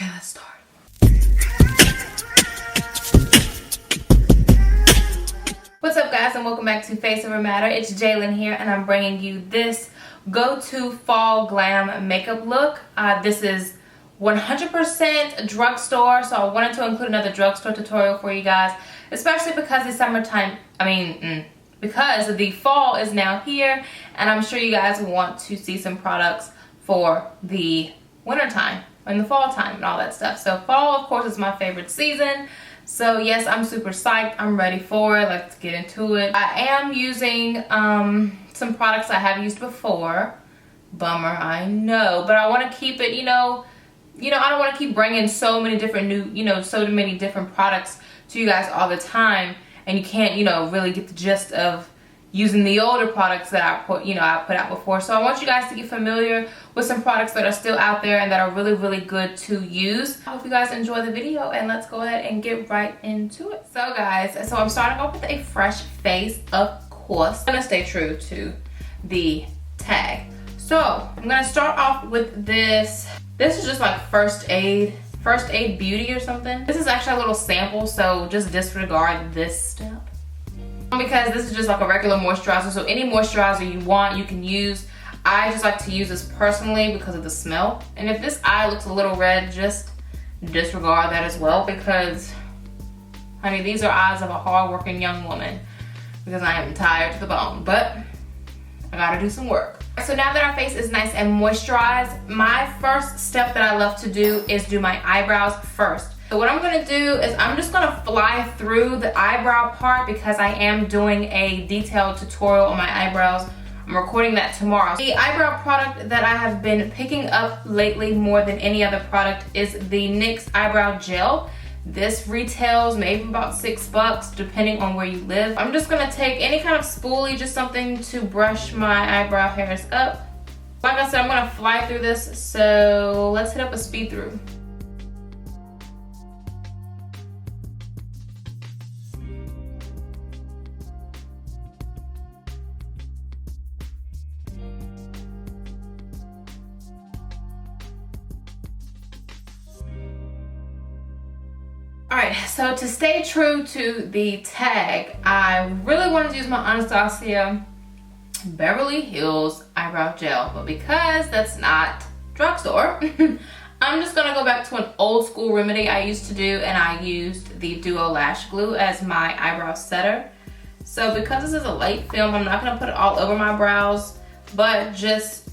Okay, let's start. What's up, guys, and welcome back to Face Over Matter. It's Jalen here, and I'm bringing you this go-to fall glam makeup look. This is 100% drugstore, so I wanted to include another drugstore tutorial for you guys, especially because the summertime, because the fall is now here, and I'm sure you guys want to see some products for the winter time and the fall time and all that stuff. So fall, of course, is my favorite season. So yes, I'm super psyched. I'm ready for it. Let's get into it. I am using some products I have used before. Bummer, I know, but I want to keep it, I don't want to keep bringing so many different so many different products to you guys all the time, and you can't, really get the gist of using the older products that I put out before. So I want you guys to get familiar with some products that are still out there and that are really, really good to use. I hope you guys enjoy the video, and let's go ahead and get right into it. So guys, I'm starting off with a fresh face, of course. I'm gonna stay true to the tag. So I'm gonna start off with this. This is just like first aid beauty or something. This is actually a little sample, so just disregard this step, because this is just like a regular moisturizer. So any moisturizer you want, you can use. I just like to use this personally because of the smell. And if this eye looks a little red, just disregard that as well, because honey, these are eyes of a hard-working young woman, because I am tired to the bone, but I gotta do some work. So now that our face is nice and moisturized, my first step that I love to do is do my eyebrows first. So what I'm gonna do is I'm just gonna fly through the eyebrow part, because I am doing a detailed tutorial on my eyebrows. I'm recording that tomorrow. The eyebrow product that I have been picking up lately more than any other product is the Nyx Eyebrow Gel. This retails maybe about $6 depending on where you live. I'm just gonna take any kind of spoolie, just something to brush my eyebrow hairs up. Like I said, I'm gonna fly through this, so let's hit up a speed through. Alright, so to stay true to the tag, I really wanted to use my Anastasia Beverly Hills Eyebrow Gel, but because that's not drugstore, I'm just gonna go back to an old school remedy I used to do, and I used the Duo Lash Glue as my eyebrow setter. So because this is a light film, I'm not gonna put it all over my brows, but just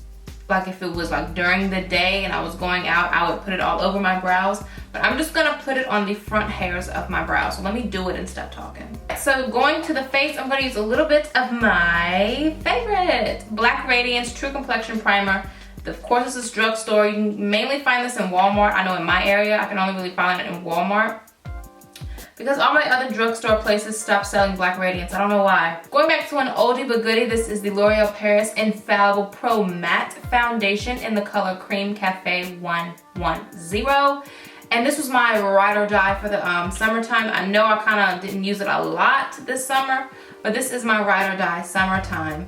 like if it was like during the day and I was going out, I would put it all over my brows. But I'm just gonna put it on the front hairs of my brows. So let me do it and stop talking. So going to the face, I'm gonna use a little bit of my favorite Black Radiance True Complexion Primer. Of course, this is drugstore. You can mainly find this in Walmart. I know in my area, I can only really find it in Walmart, because all my other drugstore places stopped selling Black Radiance. I don't know why. Going back to an oldie but goodie, this is the L'Oreal Paris Infallible Pro Matte Foundation in the color Cream Cafe 110. And this was my ride or die for the summertime. I know I kind of didn't use it a lot this summer, but this is my ride or die summertime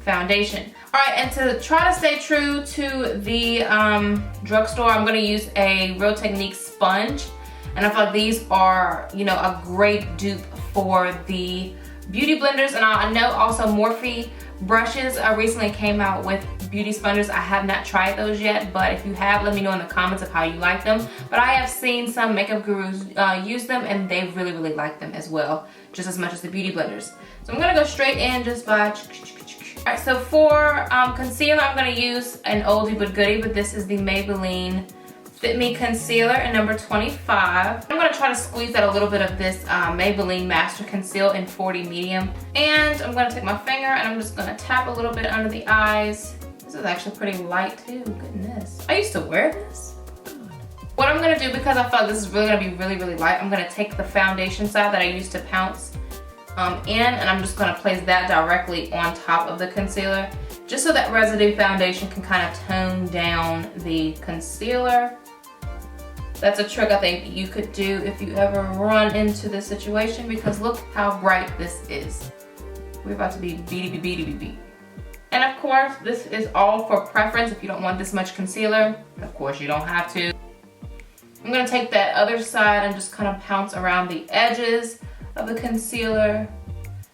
foundation. All right, and to try to stay true to the drugstore, I'm gonna use a Real Technique sponge. And I feel like these are, a great dupe for the beauty blenders. And I know also Morphe brushes recently came out with beauty sponges. I have not tried those yet, but if you have, let me know in the comments of how you like them. But I have seen some makeup gurus use them, and they really, really like them as well, just as much as the beauty blenders. So I'm gonna go straight in just by... Alright, so for concealer, I'm gonna use an oldie but goodie, but this is the Maybelline Fit Me Concealer in number 25. I'm going to try to squeeze out a little bit of this Maybelline Master Conceal in 40 Medium. And I'm going to take my finger and I'm just going to tap a little bit under the eyes. This is actually pretty light too, goodness. I used to wear this. What I'm going to do, because I feel like this is really going to be really, really light, I'm going to take the foundation side that I used to pounce in, and I'm just going to place that directly on top of the concealer, just so that residue foundation can kind of tone down the concealer. That's a trick I think you could do if you ever run into this situation, because look how bright this is. We're about to be beady. And of course, this is all for preference. If you don't want this much concealer, of course you don't have to. I'm gonna take that other side and just kind of pounce around the edges of the concealer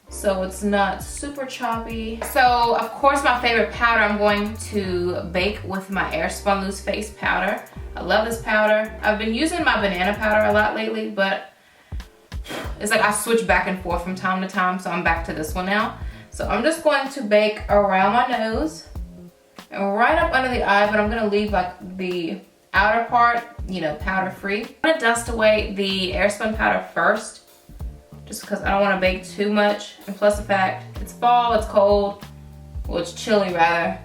so it's not super choppy. So of course my favorite powder I'm going to bake with my Airspun Loose Face powder. I love this powder. I've been using my banana powder a lot lately, but it's like I switch back and forth from time to time, so I'm back to this one now. So I'm just going to bake around my nose and right up under the eye, but I'm gonna leave like the outer part, you know, powder free. I'm gonna dust away the Airspun powder first, just because I don't wanna bake too much. And plus the fact, it's fall, it's cold, well it's chilly rather,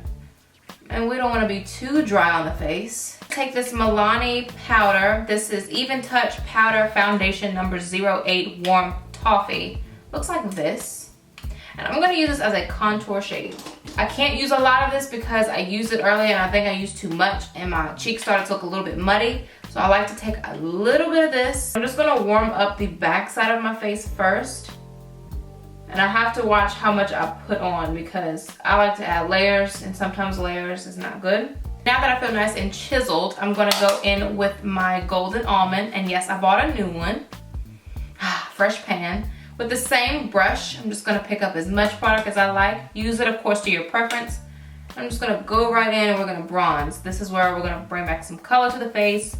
and we don't wanna be too dry on the face. Take this Milani powder. This is Even Touch Powder Foundation number 08 Warm Toffee. Looks like this. And I'm gonna use this as a contour shade. I can't use a lot of this because I used it earlier and I think I used too much and my cheeks started to look a little bit muddy. So I like to take a little bit of this. I'm just gonna warm up the back side of my face first. And I have to watch how much I put on because I like to add layers and sometimes layers is not good. Now that I feel nice and chiseled, I'm gonna go in with my Golden Almond. And yes, I bought a new one. Fresh pan. With the same brush, I'm just gonna pick up as much product as I like. Use it, of course, to your preference. I'm just gonna go right in and we're gonna bronze. This is where we're gonna bring back some color to the face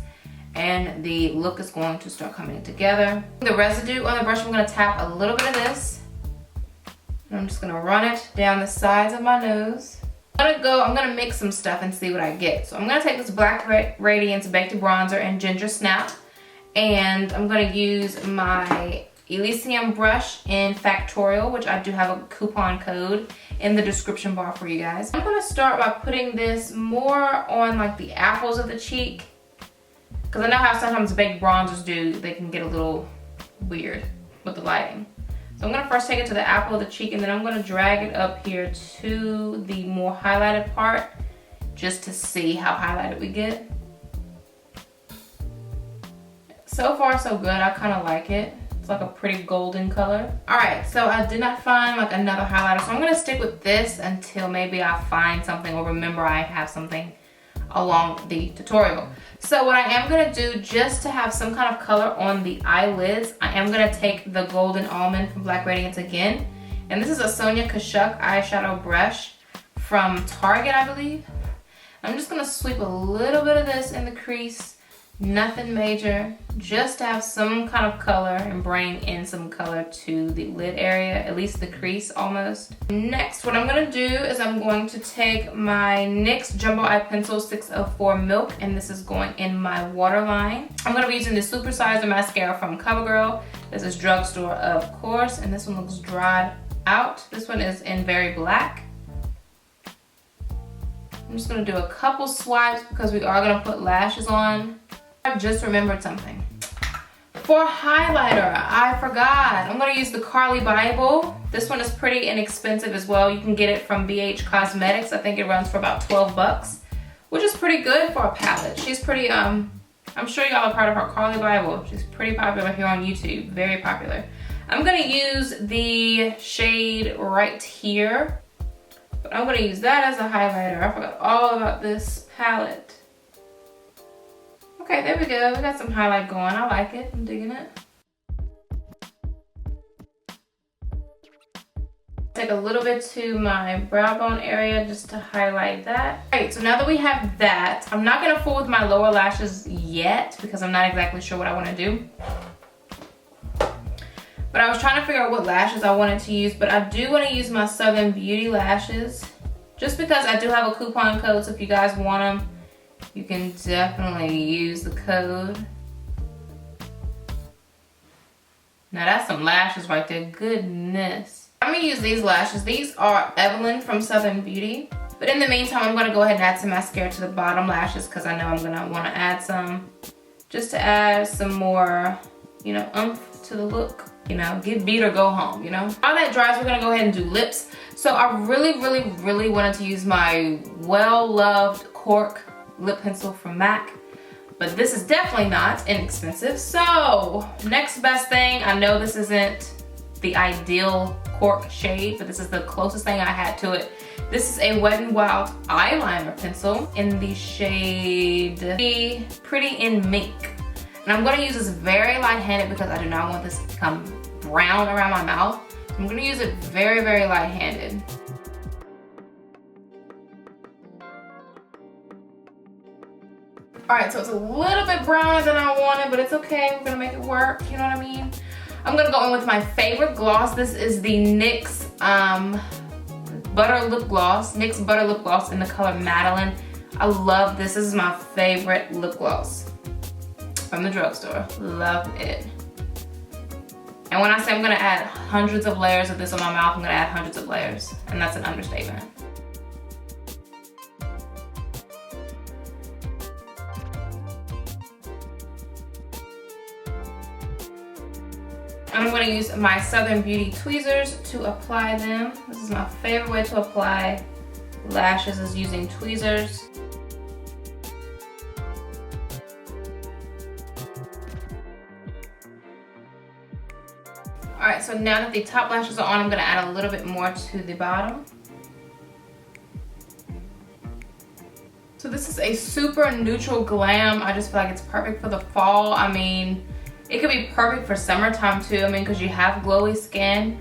and the look is going to start coming together. The residue on the brush, I'm gonna tap a little bit of this. And I'm just gonna run it down the sides of my nose. I'm gonna mix some stuff and see what I get. So I'm gonna take this Black Radiance Baked Bronzer and Ginger Snap. And I'm gonna use my ELYSIUM brush in Factorial, which I do have a coupon code in the description bar for you guys. I'm gonna start by putting this more on like the apples of the cheek, because I know how sometimes baked bronzers do, they can get a little weird with the lighting. So I'm gonna first take it to the apple of the cheek and then I'm gonna drag it up here to the more highlighted part just to see how highlighted we get. So far so good, I kinda like it. It's like a pretty golden color. All right, so I did not find like another highlighter, so I'm gonna stick with this until maybe I find something or remember I have something along the tutorial. So what I am gonna do, just to have some kind of color on the eyelids, I am gonna take the Golden Almond from Black Radiance again. And this is a Sonia Kashuk eyeshadow brush from Target, I believe. I'm just gonna sweep a little bit of this in the crease. Nothing major, just to have some kind of color and bring in some color to the lid area, at least the crease almost. Next, what I'm gonna do is I'm going to take my NYX Jumbo Eye Pencil 604 Milk, and this is going in my waterline. I'm gonna be using the Supersizer Mascara from CoverGirl. This is drugstore, of course, and this one looks dried out. This one is in Very Black. I'm just gonna do a couple swipes because we are gonna put lashes on. I just remembered something. For highlighter, I forgot. I'm gonna use the Carly Bible. This one is pretty inexpensive as well. You can get it from BH Cosmetics. I think it runs for about 12 bucks, which is pretty good for a palette. She's pretty, I'm sure y'all have heard of her, Carly Bible. She's pretty popular here on YouTube, very popular. I'm gonna use the shade right here, but I'm gonna use that as a highlighter. I forgot all about this palette. Okay, there we go. We got some highlight going. I like it. I'm digging it. Take a little bit to my brow bone area just to highlight that. Alright, so now that we have that, I'm not gonna fool with my lower lashes yet because I'm not exactly sure what I want to do. But I was trying to figure out what lashes I wanted to use, but I do want to use my Southern Beauty lashes just because I do have a coupon code, so if you guys want them, you can definitely use the code. Now that's some lashes right there, goodness. I'm gonna use these lashes. These are Evelyn from Southern Beauty. But in the meantime, I'm gonna go ahead and add some mascara to the bottom lashes because I know I'm gonna wanna add some, just to add some more, you know, oomph to the look. You know, get beat or go home, you know? While that dries, we're gonna go ahead and do lips. So I really wanted to use my well-loved Cork lip pencil from MAC, but this is definitely not inexpensive. So next best thing, I know this isn't the ideal Cork shade, but this is the closest thing I had to it. This is a Wet n Wild eyeliner pencil in the shade Pretty in Mink. And I'm gonna use this very light-handed because I do not want this to become brown around my mouth. I'm gonna use it very, very light-handed. All right, so it's a little bit browner than I wanted, but it's okay. We're gonna make it work, you know what I mean? I'm gonna go in with my favorite gloss. This is the NYX Butter Lip Gloss, NYX Butter Lip Gloss in the color Madeline. I love this. This is my favorite lip gloss from the drugstore. Love it. And when I say I'm gonna add hundreds of layers of this on my mouth, I'm gonna add hundreds of layers, and that's an understatement. I'm going to use my Southern Beauty tweezers to apply them. This is my favorite way to apply lashes, is using tweezers. Alright, so now that the top lashes are on, I'm going to add a little bit more to the bottom. So this is a super neutral glam. I just feel like it's perfect for the fall. I mean, it could be perfect for summertime too, I mean, because you have glowy skin,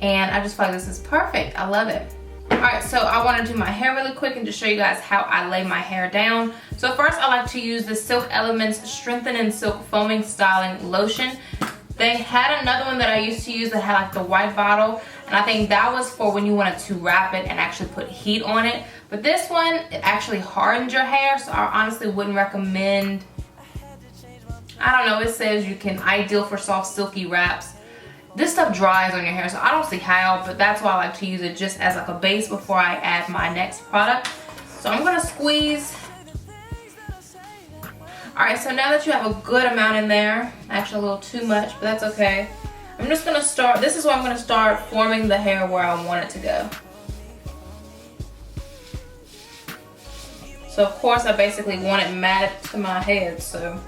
and I just feel like this is perfect. I love it. All right, so I want to do my hair really quick and just show you guys how I lay my hair down. So first, I like to use the Silk Elements Strengthening Silk Foaming Styling Lotion. They had another one that I used to use that had like the white bottle, and I think that was for when you wanted to wrap it and actually put heat on it. But this one, it actually hardens your hair, so I honestly wouldn't recommend. I don't know, it says you can, ideal for soft silky wraps. This stuff dries on your hair, so I don't see how, but that's why I like to use it just as like a base before I add my next product. So I'm gonna squeeze. All right, so now that you have a good amount in there, actually a little too much, but that's okay. I'm just gonna start, this is where I'm gonna start forming the hair where I want it to go. So of course I basically want it matted to my head, so.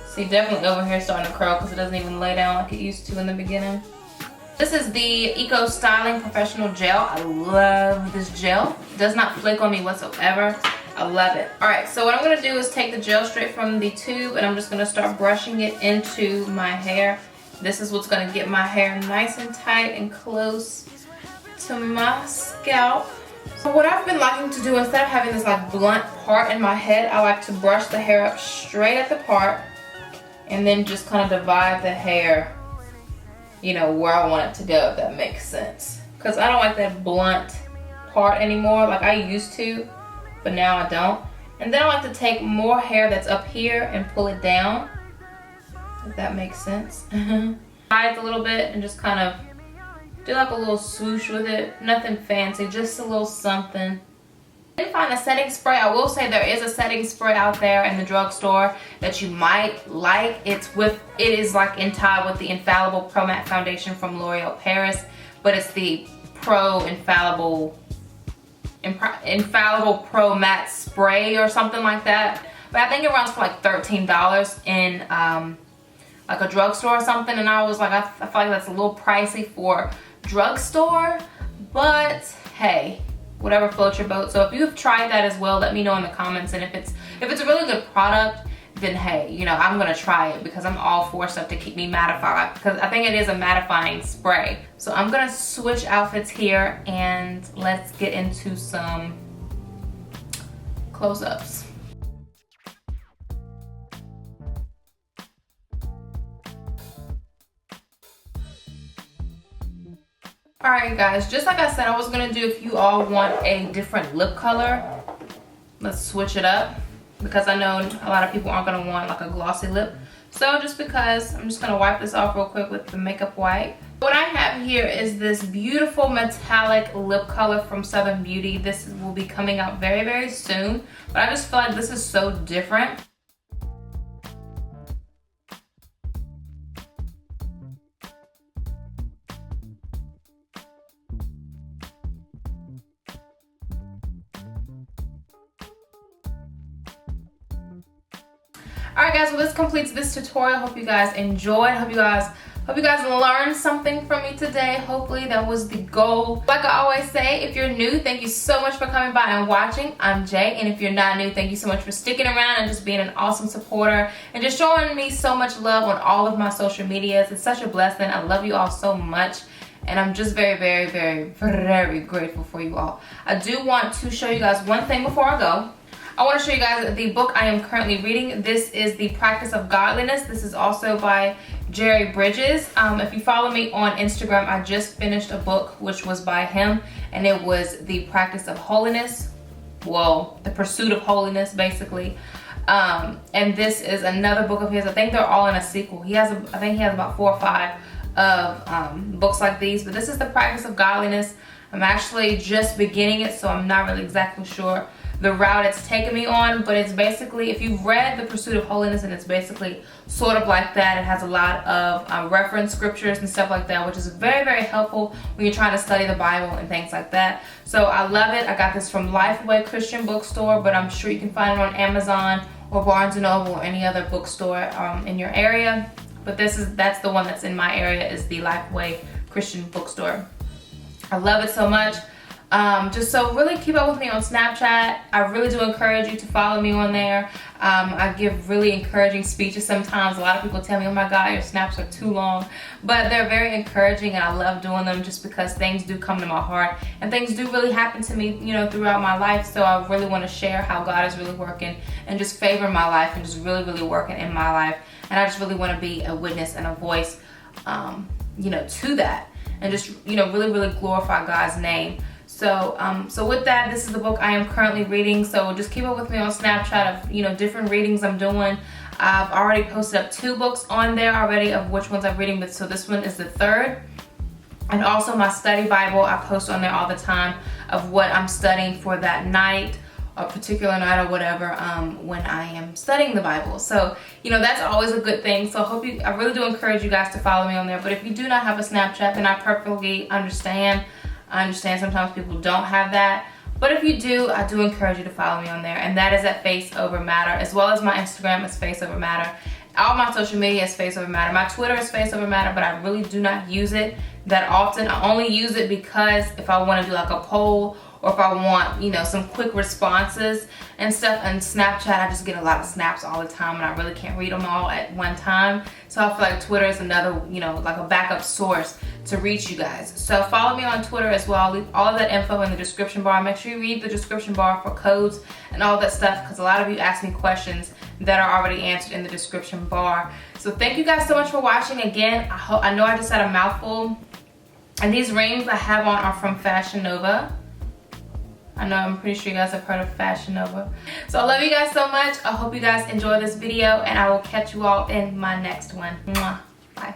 See, definitely over here starting to curl because it doesn't even lay down like it used to in the beginning. This is the Eco Styling Professional Gel. I love this gel. It does not flake on me whatsoever. I love it. All right, so what I'm gonna do is take the gel straight from the tube and I'm just gonna start brushing it into my hair. This is what's gonna get my hair nice and tight and close to my scalp. So what I've been liking to do, instead of having this like blunt part in my head, I like to brush the hair up straight at the part and then just kind of divide the hair, you know, where I want it to go, if that makes sense. Because I don't like that blunt part anymore, like I used to, but now I don't. And then I like to take more hair that's up here and pull it down, if that makes sense. Hide a little bit and just kind of do like a little swoosh with it. Nothing fancy, just a little something. I didn't find a setting spray. I will say there is a setting spray out there in the drugstore that you might like. It is like in tie with the Infallible Pro Matte Foundation from L'Oreal Paris, but it's the Infallible Pro Matte Spray or something like that. But I think it runs for like $13 in like a drugstore or something, and I was like, I feel like that's a little pricey for drugstore, but hey, whatever floats your boat. So if you've tried that as well, let me know in the comments, and if it's a really good product, then hey, you know, I'm gonna try it because I'm all for stuff to keep me mattified, because I think it is a mattifying spray. So I'm gonna switch outfits here and let's get into some close-ups. Alright guys, just like I said I was gonna do, if you all want a different lip color, let's switch it up, because I know a lot of people aren't gonna want like a glossy lip. So just because, I'm just gonna wipe this off real quick with the makeup wipe. What I have here is this beautiful metallic lip color from Southern Beauty. This will be coming out very, very soon, but I just feel like this is so different. Alright guys, well this completes this tutorial. Hope you guys enjoyed. Hope you guys Hope you guys learned something from me today. Hopefully that was the goal. Like I always say, if you're new, thank you so much for coming by and watching. I'm Jay, and if you're not new, thank you so much for sticking around and just being an awesome supporter and just showing me so much love on all of my social medias. It's such a blessing. I love you all so much, and I'm just very, very, very, very grateful for you all. I do want to show you guys one thing before I go. I want to show you guys the book I am currently reading. This is The Practice of Godliness. This is also by Jerry Bridges. If you follow me on Instagram, I just finished a book which was by him, and it was The Practice of Holiness. Well, The Pursuit of Holiness, basically. And this is another book of his. I think they're all in a sequel. I think he has about 4 or 5 of books like these, but this is The Practice of Godliness. I'm actually just beginning it, so I'm not really exactly sure the route it's taken me on, but it's basically, if you've read The Pursuit of Holiness, and it's basically sort of like that. It has a lot of reference scriptures and stuff like that, which is very, very helpful when you're trying to study the Bible and things like that. So I love it. I got this from Lifeway Christian Bookstore, but I'm sure you can find it on Amazon or Barnes & Noble or any other bookstore in your area. But that's the one that's in my area, is the Lifeway Christian Bookstore. I love it so much. Just so really keep up with me on Snapchat. I really do encourage you to follow me on there. I give really encouraging speeches sometimes. A lot of people tell me, oh my God, your snaps are too long. But they're very encouraging, and I love doing them just because things do come to my heart. And things do really happen to me, you know, throughout my life. So I really want to share how God is really working and just favor my life and just really, really working in my life. And I just really want to be a witness and a voice, you know, to that. And just, you know, really, really glorify God's name. So with that, this is the book I am currently reading. So just keep up with me on Snapchat of, you know, different readings I'm doing. I've already posted up 2 books on there already of which ones I'm reading, but so this one is the 3rd. And also my study Bible, I post on there all the time of what I'm studying for that night, a particular night or whatever, when I am studying the Bible. So, you know, that's always a good thing. So I really do encourage you guys to follow me on there. But if you do not have a Snapchat, then I perfectly understand. I understand sometimes people don't have that. But if you do, I do encourage you to follow me on there. And that is at FACEOVERMATTER, as well as my Instagram is FACEOVERMATTER. All my social media is FACEOVERMATTER. My Twitter is FACEOVERMATTER, but I really do not use it that often. I only use it because if I want to do like a poll, or if I want, you know, some quick responses and stuff. And Snapchat, I just get a lot of snaps all the time, and I really can't read them all at one time. So I feel like Twitter is another, you know, like a backup source to reach you guys. So follow me on Twitter as well. I'll leave all of that info in the description bar. Make sure you read the description bar for codes and all that stuff, because a lot of you ask me questions that are already answered in the description bar. So thank you guys so much for watching. Again, I know I just had a mouthful. And these rings I have on are from Fashion Nova. I know, I'm pretty sure you guys have heard of Fashion Nova. So I love you guys so much. I hope you guys enjoy this video, and I will catch you all in my next one. Mwah. Bye.